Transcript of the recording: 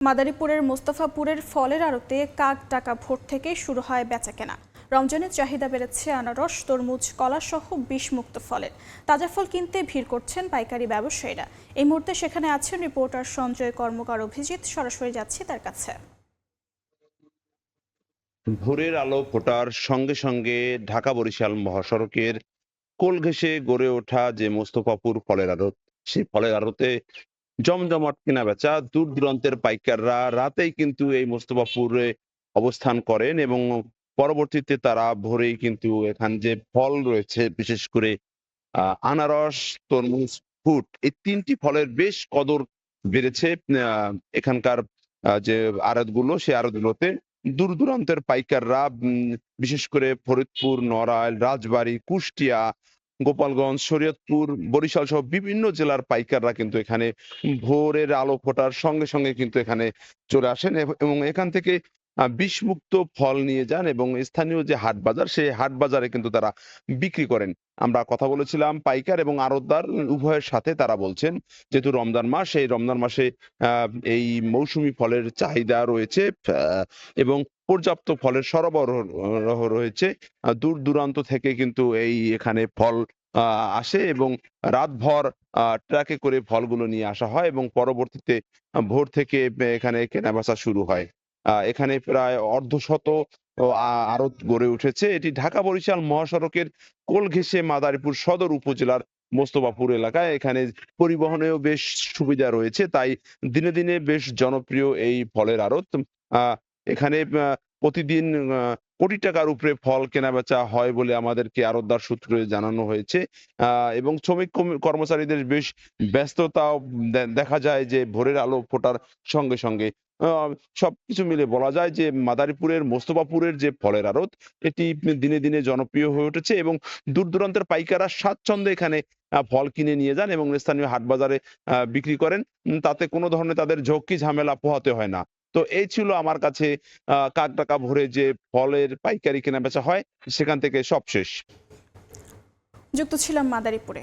মাদারীপুরের মোস্তফাপুরের ফলের আড়তে কাক ডাকা ভোর থেকেই শুরু হয় বেচাকেনা। রমজানের চাহিদা বেড়েছে আনারস, তরমুজ, কলাসহ বিষমুক্ত ফলের। তাজা ফল কিনতে ভিড় করছেন পাইকারি ব্যবসায়ীরা। এই মুহূর্তে সেখানে আছেন রিপোর্টার সঞ্জয় কর্মকার অভিজিৎ। সরাসরি যাচ্ছি তার কাছে। ভোরের আলো ফোটার সঙ্গে সঙ্গে ঢাকা বরিশাল মহাসড়কের কোল ঘেঁষে গড়ে ওঠা যে মোস্তফাপুর ফলের আড়ত, সেই ফলের আড়তে জমজমাট কেনা বেচা। দূর দূরান্তের পাইকাররা রাতেই কিন্তু এই মোস্তফাপুরে অবস্থান করেন এবং পরবর্তীতে তারা ভোরেই কিন্তু এখান যে ফল রয়েছে, বিশেষ করে আনারস, তরমুজ, ফুট, এই তিনটি ফলের বেশ কদর বেড়েছে এখানকার যে আড়তগুলো, সেই আড়তগুলোতে দূর দূরান্তের পাইকাররা বিশেষ করে ফরিদপুর, নড়াইল, রাজবাড়ী, কুষ্টিয়া, গোপালগঞ্জ, শরীয়তপুর, বরিশাল সহ বিভিন্ন জেলার পাইকাররা কিন্তু এখানে ভোরের আলো ফোটার সঙ্গে সঙ্গে কিন্তু এখানে চলে আসেন এবং এখান থেকে বিষমুক্ত ফল নিয়ে যান এবং স্থানীয় যে হাট বাজার, সেই হাট বাজারে কিন্তু তারা বিক্রি করেন। আমরা কথা বলেছিলাম পাইকার এবং আড়তদার উভয়ের সাথে। তারা বলছেন যেহেতু রমজান মাস, এই রমজান মাসে এই মৌসুমী ফলের চাহিদা রয়েছে এবং পর্যাপ্ত ফলের সরবরাহ রয়েছে। দূর দূরান্ত থেকে কিন্তু এই এখানে ফল আসে এবং রাতভর ট্রাকে করে ফলগুলো নিয়ে আসা হয় এবং পরবর্তীতে ভোর থেকে এখানে কেনাবেচা শুরু হয়। এখানে প্রায় অর্ধশত আড়ত গড়ে উঠেছে। এটি ঢাকা বরিশাল মহাসড়কের কোল ঘেঁষে মাদারীপুর সদর উপজেলার মোস্তফাপুর এলাকায়। এখানে পরিবহনেও বেশ সুবিধা রয়েছে, তাই দিনে দিনে বেশ জনপ্রিয় এই ফলের আড়ত। এখানে প্রতিদিন কোটি টাকার উপরে ফল কেনাবেচা হয় বলে আমাদেরকে আড়তদার সূত্রে জানানো হয়েছে এবং শ্রমিক কর্মচারীদের বেশ ব্যস্ততাও দেখা যায় যে ভোরের আলো ফোটার সঙ্গে সঙ্গে। সবকিছু মিলে বলা যায় যে মাদারীপুরের মোস্তফাপুরের যে ফলের আড়ত, এটি দিনে দিনে জনপ্রিয় হয়ে উঠেছে এবং দূর দূরান্তের পাইকাররা স্বাচ্ছন্দ্যে এখানে ফল কিনে নিয়ে যান এবং স্থানীয় হাট বাজারে বিক্রি করেন। তাতে কোনো ধরনের তাদের ঝক্কি ঝামেলা পোহাতে হয় না। তো এই ছিল আমার কাছে কাকডাকা ভোরে যে ফলের পাইকারি কেনাবেচা হয়, সেখান থেকে সব শেষ। যুক্ত ছিলাম মাদারীপুরে।